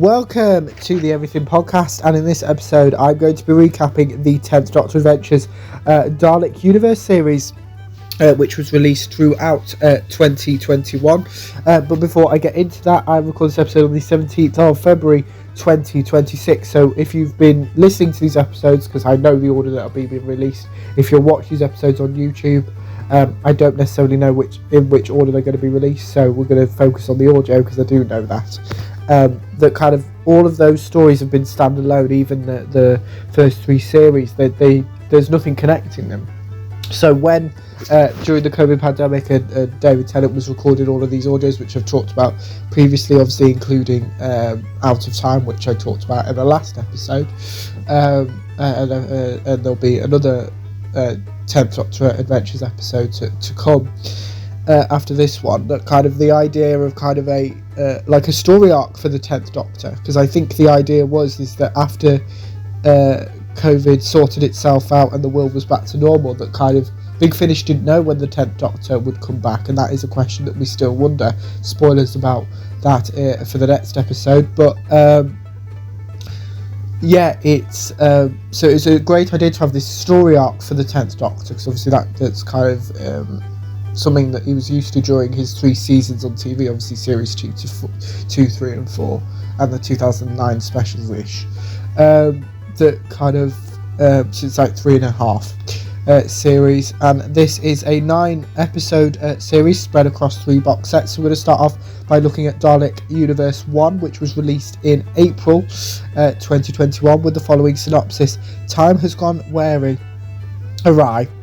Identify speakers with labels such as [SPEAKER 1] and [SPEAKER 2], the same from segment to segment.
[SPEAKER 1] Welcome to the Everything Podcast, and in this episode I'm going to be recapping the 10th Doctor Adventures Dalek Universe series, which was released throughout 2021. But before I get into that, I record this episode on the 17th of February 2026, so if you've been listening to these episodes, because I know the order that will be being released, if you'll watch these episodes on YouTube, I don't necessarily know in which order they're going to be released, so we're going to focus on the audio because I do know that. That kind of all of those stories have been standalone, even the first three series. There's nothing connecting them. So when during the COVID pandemic and David Tennant was recording all of these audios, which I've talked about previously, obviously including Out of Time, which I talked about in the last episode, and there'll be another 10th Doctor Adventures episode to come after this one. That kind of the idea of kind of a like a story arc for the 10th Doctor, because I think the idea is that after COVID sorted itself out and the world was back to normal, that kind of Big Finish didn't know when the 10th Doctor would come back, and that is a question that we still wonder. Spoilers about that for the next episode, but yeah, it's so it's a great idea to have this story arc for the 10th Doctor, because obviously that's kind of something that he was used to during his 3 seasons on TV, obviously series 2, 3 and 4, and the 2009 special-ish, that kind of since like 3.5 series, and this is a 9-episode series spread across 3 box sets. So we're going to start off by looking at Dalek Universe 1, which was released in April 2021, with the following synopsis. Time has gone awry.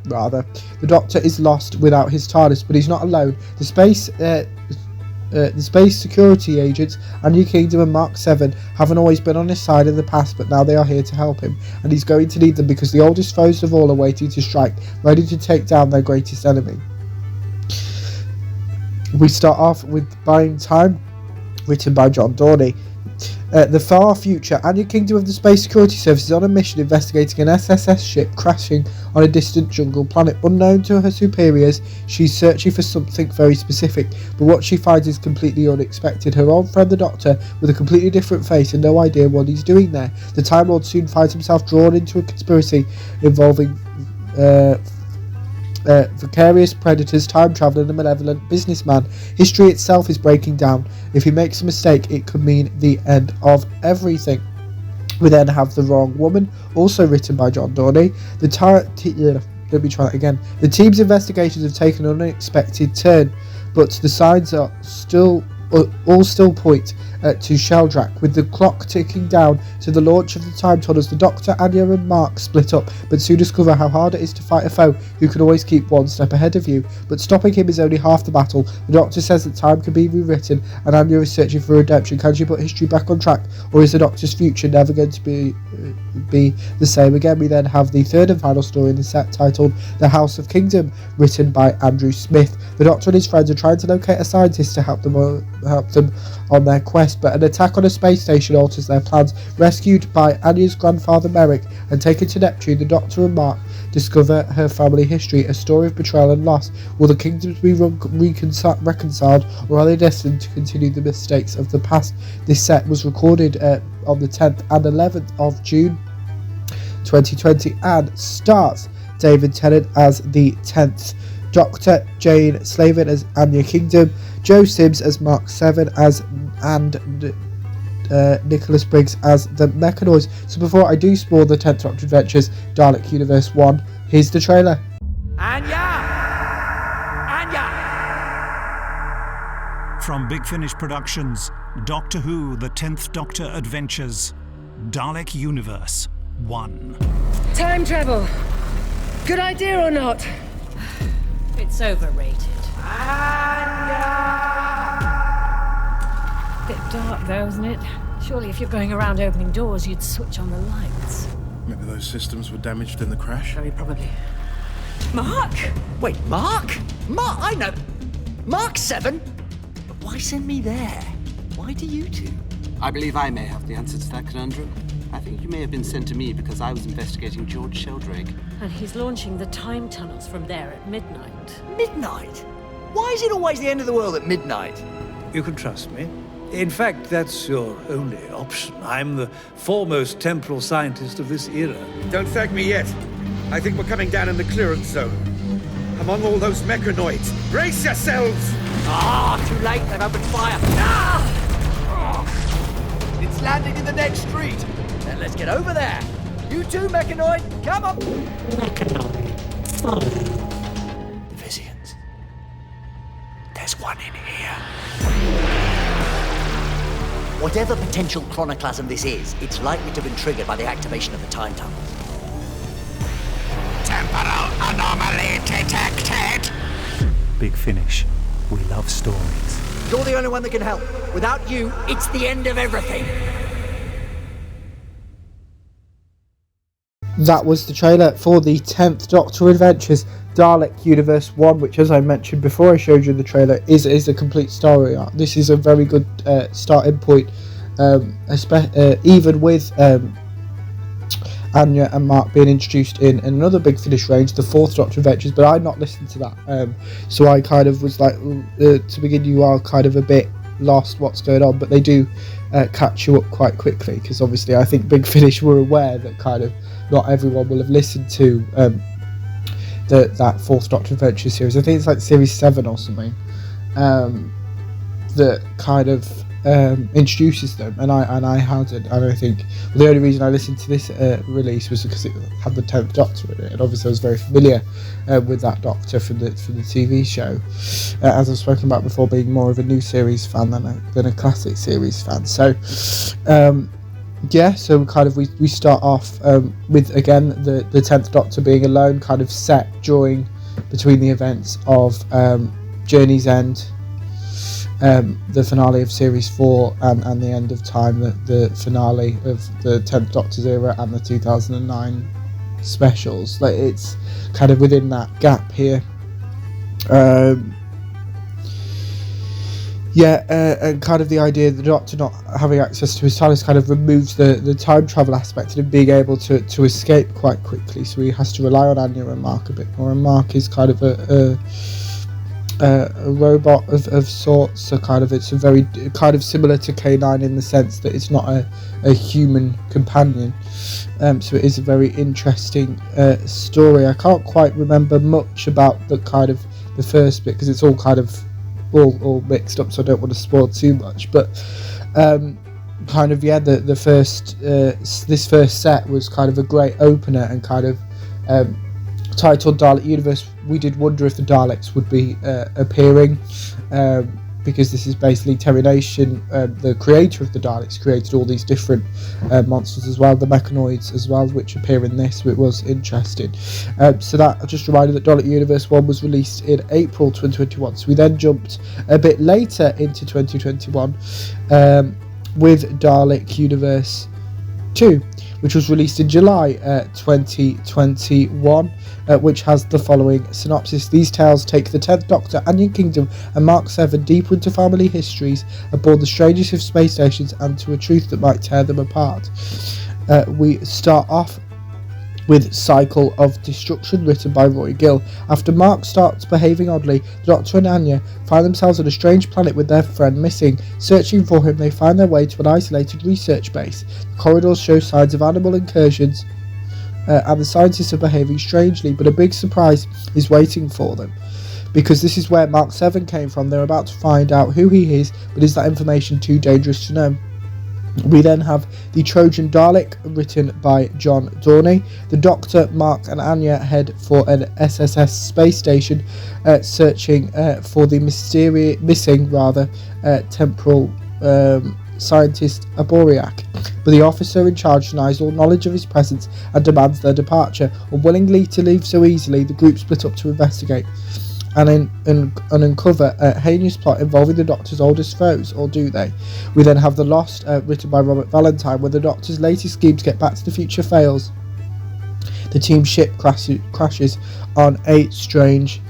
[SPEAKER 1] The Doctor is lost without his TARDIS, but he's not alone. The space security agents and New Kingdom and Mark 7 haven't always been on his side in the past, but now they are here to help him, and he's going to need them because the oldest foes of all are waiting to strike, ready to take down their greatest enemy. We start off with Buying Time, written by John Dorney. The far future, Anya Kingdom of the Space Security Service is on a mission investigating an SSS ship crashing on a distant jungle planet. Unknown to her superiors, she's searching for something very specific, but what she finds is completely unexpected. Her old friend the Doctor, with a completely different face and no idea what he's doing there. The Time Lord soon finds himself drawn into a conspiracy involving vicarious predators, time traveller and a malevolent businessman. History itself is breaking down. If he makes a mistake, it could mean the end of everything. We then have The Wrong Woman, also written by John Dorney. Let me try that again. The team's investigations have taken an unexpected turn, but the signs are all still point to Sheldrak. With the clock ticking down to the launch of the time tunnels, the Doctor, Anya and Mark split up, but soon discover how hard it is to fight a foe who can always keep one step ahead of you. But stopping him is only half the battle. The Doctor says that time can be rewritten, and Anya is searching for redemption. Can she put history back on track, or is the Doctor's future never going to be the same again? We then have the third and final story in the set, titled The House of Kingdom, written by Andrew Smith. The Doctor and his friends are trying to locate a scientist to help them on their quest, but an attack on a space station alters their plans. Rescued by Anya's grandfather Merrick and taken to Neptune, the Doctor and Mark discover her family history, a story of betrayal and loss. Will the kingdoms be reconciled, or are they destined to continue the mistakes of the past? This set was recorded on the 10th and 11th of June 2020 and stars David Tennant as the 10th Doctor, Jane Slavin as Anya Kingdom, Joe Sims as Mark 7 and Nicholas Briggs as the Mechanoids. So before I do spoil the 10th Doctor Adventures Dalek Universe 1, here's the trailer.
[SPEAKER 2] Anya!
[SPEAKER 3] From Big Finish Productions, Doctor Who, the 10th Doctor Adventures, Dalek Universe 1.
[SPEAKER 4] Time travel. Good idea or not?
[SPEAKER 5] It's overrated. Bit dark though, isn't it? Surely if you're going around opening doors, you'd switch on the lights.
[SPEAKER 6] Maybe those systems were damaged in the crash?
[SPEAKER 4] Very probably.
[SPEAKER 2] Mark? Wait, Mark? I know. Mark 7? But why send me there? Why do you two?
[SPEAKER 7] I believe I may have the answer to that conundrum. I think you may have been sent to me because I was investigating George Sheldrake.
[SPEAKER 5] And he's launching the time tunnels from there at midnight.
[SPEAKER 2] Midnight? Why is it always the end of the world at midnight?
[SPEAKER 6] You can trust me.
[SPEAKER 8] In fact, that's your only option. I'm the foremost temporal scientist of this era.
[SPEAKER 9] Don't thank me yet. I think we're coming down in the clearance zone. Among all those mechanoids. Brace yourselves!
[SPEAKER 2] Too late. They've opened fire. It's landing in the next street. Then let's get over there. You too, Mechanoid. Come on.
[SPEAKER 10] Visions. There's one in here.
[SPEAKER 2] Whatever potential chronoclasm this is, it's likely to have been triggered by the activation of the time tunnels.
[SPEAKER 10] Temporal anomaly detected.
[SPEAKER 3] Big Finish. We love stories.
[SPEAKER 2] You're the only one that can help. Without you, it's the end of everything.
[SPEAKER 1] That was the trailer for the 10th Doctor Adventures Dalek Universe 1, which, as I mentioned before I showed you the trailer, is a complete story arc. This is a very good starting point, even with Anya and Mark being introduced in another Big Finish range, the 4th Doctor Adventures, but I'd not listened to that. So I kind of was like, to begin, you are kind of a bit lost what's going on, but they do catch you up quite quickly, because obviously I think Big Finish were aware that kind of not everyone will have listened to that 4th Doctor Adventure series. I think it's like series 7 or something, that kind of introduces them, and I hadn't, and I think the only reason I listened to this release was because it had the 10th Doctor in it, and obviously I was very familiar with that Doctor from the TV show, as I've spoken about before, being more of a new series fan than a classic series fan. So so kind of we start off with, again, the 10th Doctor being alone, kind of set between the events of Journey's End, the finale of Series 4, and the End of Time, the finale of the 10th Doctor's era, and the 2009 specials. Like, it's kind of within that gap here. And kind of the idea of the Doctor not having access to his TARDIS kind of removes the time travel aspect and being able to escape quite quickly, so he has to rely on Anya and Mark a bit more, and Mark is kind of a robot of sorts, so kind of it's a very kind of similar to K9 in the sense that it's not a human companion, so it is a very interesting story. I can't quite remember much about the kind of the first bit, because it's all kind of all mixed up, so I don't want to spoil too much, but the first this first set was kind of a great opener, and kind of titled Dalek Universe. We did wonder if the Daleks would be appearing, because this is basically Terry Nation, the creator of the Daleks, created all these different monsters as well, the mechanoids as well, which appear in this, which was interesting. So that just reminded that Dalek Universe 1 was released in April 2021. So we then jumped a bit later into 2021 with Dalek Universe 2, which was released in July 2021, which has the following synopsis. These tales take the 10th Doctor, Anya Kingdom and Mark 7 deeper into family histories, aboard the strangest of space stations, and to a truth that might tear them apart. We start off with Cycle of Destruction, written by Roy Gill. After Mark starts behaving oddly, the Doctor and Anya find themselves on a strange planet with their friend missing. Searching for him, they find their way to an isolated research base. The corridors show signs of animal incursions, and the scientists are behaving strangely, but a big surprise is waiting for them, because this is where Mark 7 came from. They're about to find out who he is, but is that information too dangerous to know? We then have The Trojan Dalek, written by John Dorney. The Doctor, Mark and Anya head for an SSS space station, searching for the missing temporal scientist Aboriak. But the officer in charge denies all knowledge of his presence and demands their departure. Unwillingly to leave so easily, the group split up to investigate and uncover a heinous plot involving the Doctor's oldest foes, or do they? We then have The Lost, written by Robert Valentine, where the Doctor's latest scheme to get back to the future fails. The team's ship crashes on a strange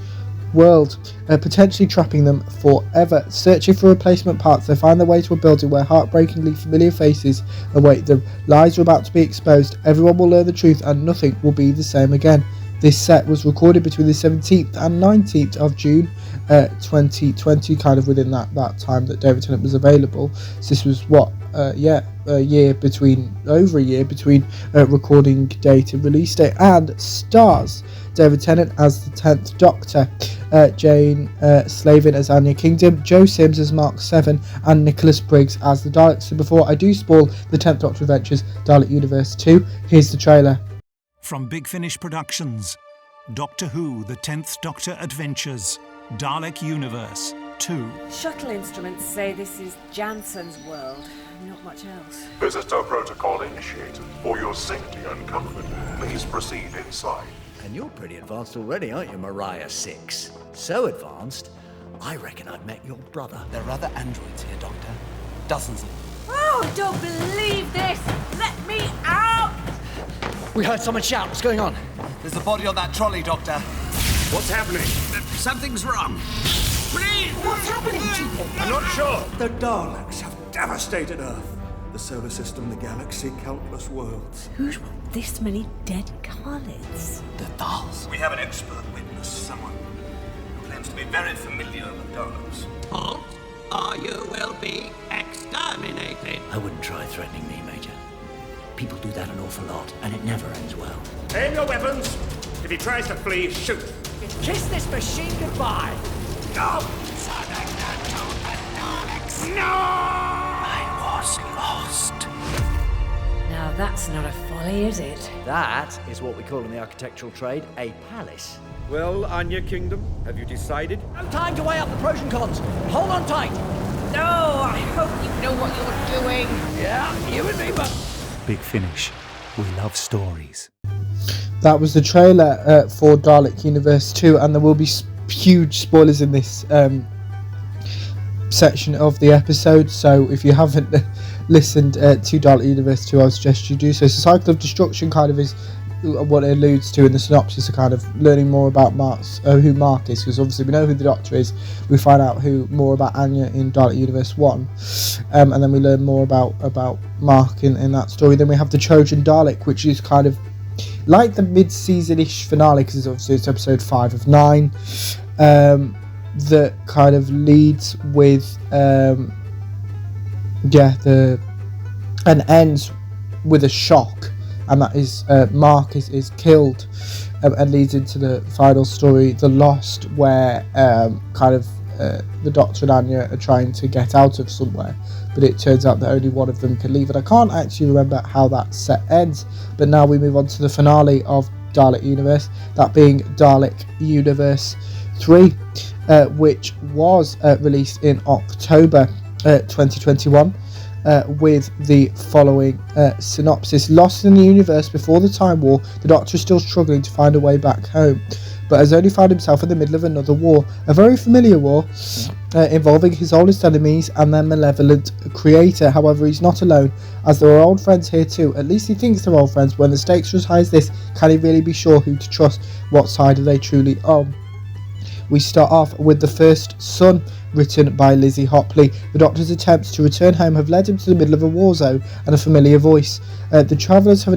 [SPEAKER 1] world, potentially trapping them forever. Searching for replacement parts, they find their way to a building where heartbreakingly familiar faces await them. Lies are about to be exposed, everyone will learn the truth, and nothing will be the same again. This set was recorded between the 17th and 19th of June 2020, kind of within that time that David Tennant was available. So this was over a year between recording date and release date, and stars David Tennant as the 10th Doctor, Jane Slavin as Anya Kingdom, Joe Sims as Mark 7, and Nicholas Briggs as the Dalek. So before I do spoil the 10th Doctor Adventures Dalek Universe 2, here's the trailer.
[SPEAKER 3] From Big Finish Productions, Doctor Who, the 10th Doctor Adventures, Dalek Universe 2.
[SPEAKER 4] Shuttle instruments say this is Jansen's world, not much else.
[SPEAKER 11] Visitor protocol initiated. For your safety and comfort, please proceed inside.
[SPEAKER 2] And you're pretty advanced already, aren't you, Mariah 6? So advanced, I reckon I've met your brother.
[SPEAKER 7] There are other androids here, Doctor. Dozens of them.
[SPEAKER 4] Oh, don't believe this! Let me out!
[SPEAKER 2] We heard someone shout. What's going on?
[SPEAKER 7] There's a body on that trolley, Doctor.
[SPEAKER 9] What's happening?
[SPEAKER 10] Something's wrong. Please!
[SPEAKER 4] What's happening, people?
[SPEAKER 9] I'm not sure.
[SPEAKER 6] The Daleks have devastated Earth, the solar system, the galaxy, countless worlds.
[SPEAKER 4] Who's this many dead Khaleds?
[SPEAKER 7] The Thals.
[SPEAKER 10] We have an expert witness, someone who claims to be very familiar with Daleks. Halt, or you will be exterminated.
[SPEAKER 2] I wouldn't try threatening me, Major. People do that an awful lot, and it never ends well.
[SPEAKER 9] Aim your weapons. If he tries to flee, shoot.
[SPEAKER 2] Kiss this machine goodbye.
[SPEAKER 10] Go! No! I was lost.
[SPEAKER 5] Now that's not a folly, is it?
[SPEAKER 2] That is what we call in the architectural trade a palace.
[SPEAKER 9] Well, Anya Kingdom, have you decided?
[SPEAKER 2] No time to weigh up the pros and cons. Hold on tight.
[SPEAKER 4] No, I hope you know what you're doing.
[SPEAKER 2] Yeah, you and me, but...
[SPEAKER 3] Big Finish. We love stories.
[SPEAKER 1] That was the trailer for Dalek Universe 2, and there will be huge spoilers in this section of the episode, so if you haven't listened to Dalek Universe 2, I would suggest you do so. So Cycle of Destruction kind of is what it alludes to in the synopsis, of kind of learning more about who Mark is, because obviously we know who the Doctor is. We find out more about Anya in Dalek Universe 1, and then we learn more about Mark in that story. Then we have the Trojan Dalek, which is kind of like the mid-season-ish finale, because obviously it's episode 5 of 9, that kind of leads with and ends with a shock, and that is Mark is killed, and leads into the final story, The Lost, where the Doctor and Anya are trying to get out of somewhere, but it turns out that only one of them can leave. And I can't actually remember how that set ends, but now we move on to the finale of Dalek Universe, that being Dalek Universe 3, which was released in October 2021, with the following synopsis. Lost in the universe before the Time War, the Doctor is still struggling to find a way back home, but has only found himself in the middle of another war, a very familiar war, involving his oldest enemies and their malevolent creator. However, he's not alone, as there are old friends here too. At least he thinks they're old friends. When the stakes are as high as this, can he really be sure who to trust? What side are they truly on? We start off with The First Son, written by Lizzie Hopley. The Doctor's attempts to return home have led him to the middle of a war zone and a familiar voice. The travellers have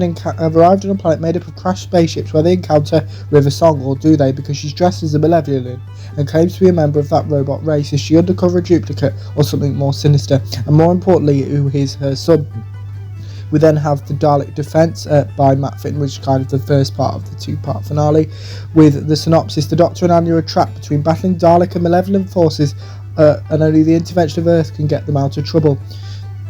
[SPEAKER 1] arrived on a planet made up of crashed spaceships, where they encounter River Song, or do they, because she's dressed as a malevolent and claims to be a member of that robot race. Is she undercover a duplicate or something more sinister? And more importantly, who is her son? We then have The Dalek Defence by Matt Fitton, which is kind of the first part of the two-part finale, with the synopsis. The Doctor and Anya are trapped between battling Dalek and malevolent forces, and only the intervention of Earth can get them out of trouble.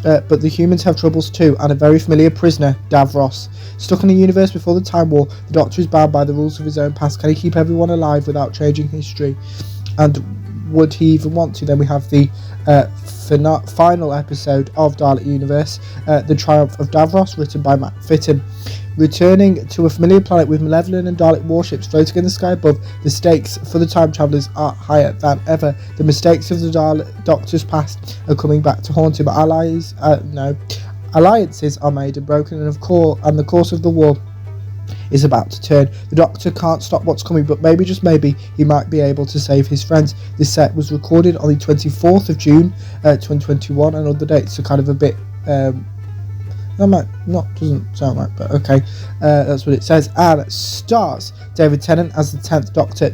[SPEAKER 1] But the humans have troubles too, and a very familiar prisoner, Davros. Stuck in a universe before the Time War, the Doctor is bound by the rules of his own past. Can he keep everyone alive without changing history? And would he even want to? Then we have the final episode of Dalek Universe, The Triumph of Davros, written by Matt Fitton. Returning to a familiar planet with malevolent and Dalek warships floating in the sky above, the stakes for the time travellers are higher than ever. The mistakes of the Doctor's past are coming back to haunt him. Alliances are made and broken, and the course of the war is about to turn. The Doctor can't stop what's coming, but maybe, just maybe, he might be able to save his friends. This set was recorded on the 24th of June 2021, and other dates are kind of a bit That might not, doesn't sound right, but okay. That's what it says. And stars David Tennant as the 10th Doctor,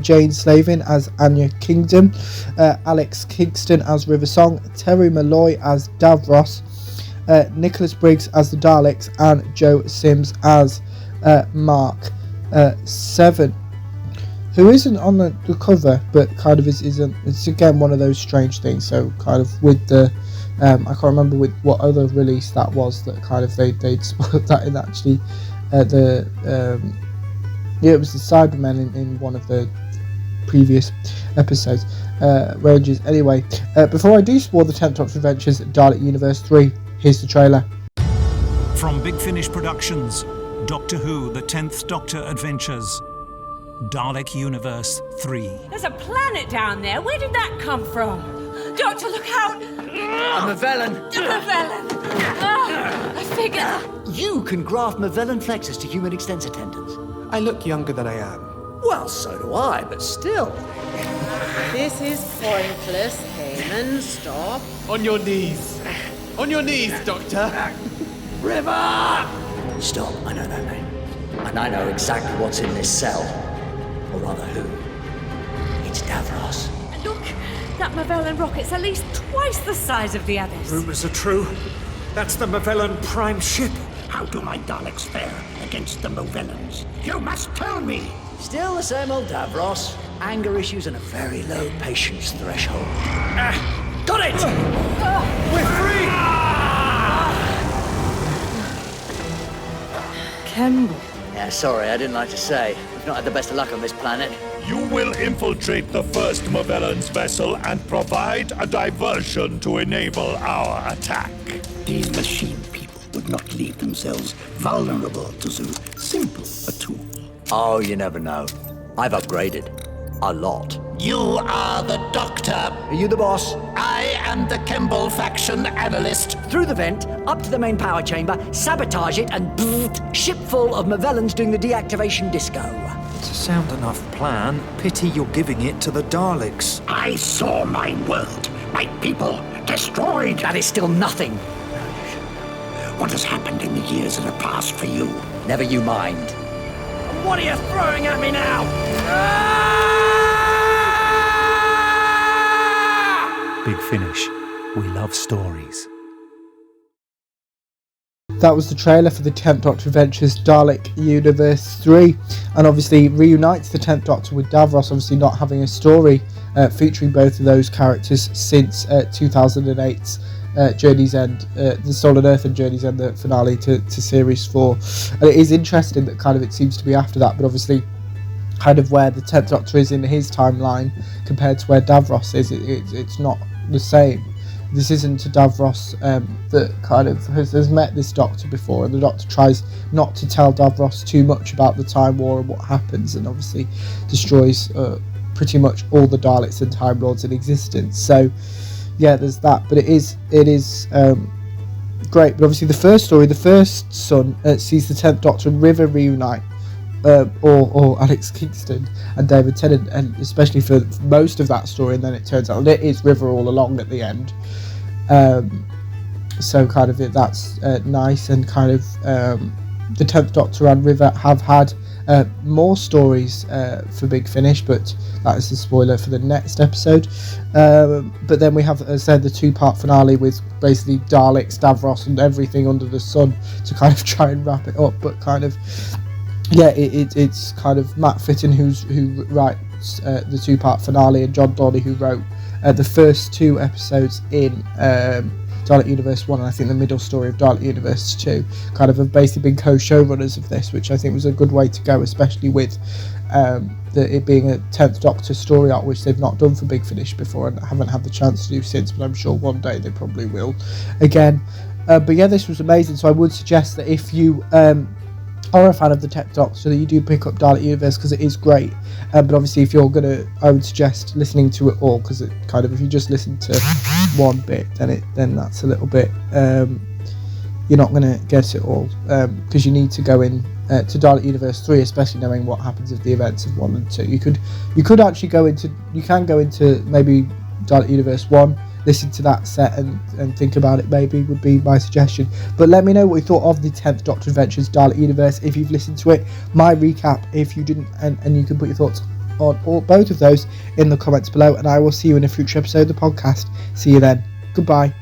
[SPEAKER 1] Jane Slavin as Anya Kingdom, Alex Kingston as River Song, Terry Malloy as Davros, Nicholas Briggs as the Daleks, and Joe Sims as Mark 7, who isn't on the cover, but kind of isn't. It's again one of those strange things. So kind of with the I can't remember with what other release that was that kind of they'd spoiled that in actually it was the Cybermen in one of the previous episodes ranges. Anyway, before I do spoil the 10th Doctor Adventures Dalek Universe 3, here's the trailer.
[SPEAKER 3] From Big Finish Productions, Doctor Who, the 10th Doctor Adventures, Dalek Universe 3.
[SPEAKER 4] There's a planet down there. Where did that come from? Doctor, look out!
[SPEAKER 2] A Mavellan.
[SPEAKER 4] A Mavellan! I figure.
[SPEAKER 2] You can graft Mavellan flexes to human extensor tendons.
[SPEAKER 12] I look younger than I am.
[SPEAKER 2] Well, so do I, but still.
[SPEAKER 13] This is pointless, Heyman. Stop.
[SPEAKER 12] On your knees. On your knees, Doctor.
[SPEAKER 2] River! Stop, I know that name. And I know exactly what's in this cell. Or rather, who. It's Davros.
[SPEAKER 4] Look, that Mavellan rocket's at least twice the size of the others.
[SPEAKER 6] Rumors are true. That's the Mavellan Prime ship.
[SPEAKER 10] How do my Daleks fare against the Movellans? You must tell me!
[SPEAKER 2] Still the same old Davros. Anger issues and a very low patience threshold. Got it!
[SPEAKER 6] We're free!
[SPEAKER 13] Campbell.
[SPEAKER 2] Yeah, sorry, I didn't like to say. We've not had the best of luck on this planet.
[SPEAKER 11] You will infiltrate the first Mavellan's vessel and provide a diversion to enable our attack.
[SPEAKER 10] These machine people would not leave themselves vulnerable to so simple a tool.
[SPEAKER 2] Oh, you never know. I've upgraded. A lot.
[SPEAKER 10] You are the Doctor.
[SPEAKER 2] Are you the boss?
[SPEAKER 10] I am the Kemble faction analyst.
[SPEAKER 2] Through the vent, up to the main power chamber, sabotage it, and ship full of Mavellans doing the deactivation disco.
[SPEAKER 14] It's a sound enough plan. Pity you're giving it to the Daleks.
[SPEAKER 10] I saw my world, my people, destroyed.
[SPEAKER 2] That is still nothing.
[SPEAKER 10] What has happened in the years that have passed for you?
[SPEAKER 2] Never you mind.
[SPEAKER 10] What are you throwing at me now?
[SPEAKER 3] Big Finish. We love stories.
[SPEAKER 1] That was the trailer for the 10th Doctor Adventures Dalek Universe 3, and obviously reunites the 10th Doctor with Davros, obviously not having a story featuring both of those characters since 2008's Journey's End, The Stolen Earth and Journey's End, the finale to Series 4. And it is interesting that kind of it seems to be after that, but obviously kind of where the 10th Doctor is in his timeline compared to where Davros is, it's not the same. This isn't a Davros that kind of has met this Doctor before, and the Doctor tries not to tell Davros too much about the Time War and what happens, and obviously destroys pretty much all the Daleks and Time Lords in existence. So yeah, there's that, but it is great. But obviously the first story, the first son, sees the 10th Doctor and River reunite, or Alex Kingston and David Tennant, and especially for most of that story, and then it turns out it is River all along at the end. So kind of that's nice, and kind of the 10th Doctor and River have had more stories for Big Finish, but that is the spoiler for the next episode. But then we have, as I said, the two-part finale with basically Daleks, Davros and everything under the sun to kind of try and wrap it up, but kind of yeah, it's kind of Matt Fitton who writes the two-part finale, and John Dawley who wrote the first two episodes in Dalek Universe 1, and I think the middle story of Dalek Universe 2 kind of have basically been co-showrunners of this, which I think was a good way to go, especially with it being a 10th Doctor story arc, which they've not done for Big Finish before and haven't had the chance to do since, but I'm sure one day they probably will again. But yeah, this was amazing, so I would suggest that if you are a fan of the 10th Doctor, that you do pick up Dalek Universe, because it is great. But obviously if you're gonna, I would suggest listening to it all, because it kind of, if you just listen to one bit, then that's a little bit you're not gonna get it all, because you need to go in to Dalek Universe 3, especially knowing what happens at the events of 1 and 2. You could actually go into maybe Dalek Universe 1 listen to that set and think about it, maybe, would be my suggestion. But let me know what you thought of the 10th Doctor Adventures Dalek Universe if you've listened to it, my recap if you didn't, and you can put your thoughts on both of those in the comments below, and I will see you in a future episode of the podcast. See you then. Goodbye.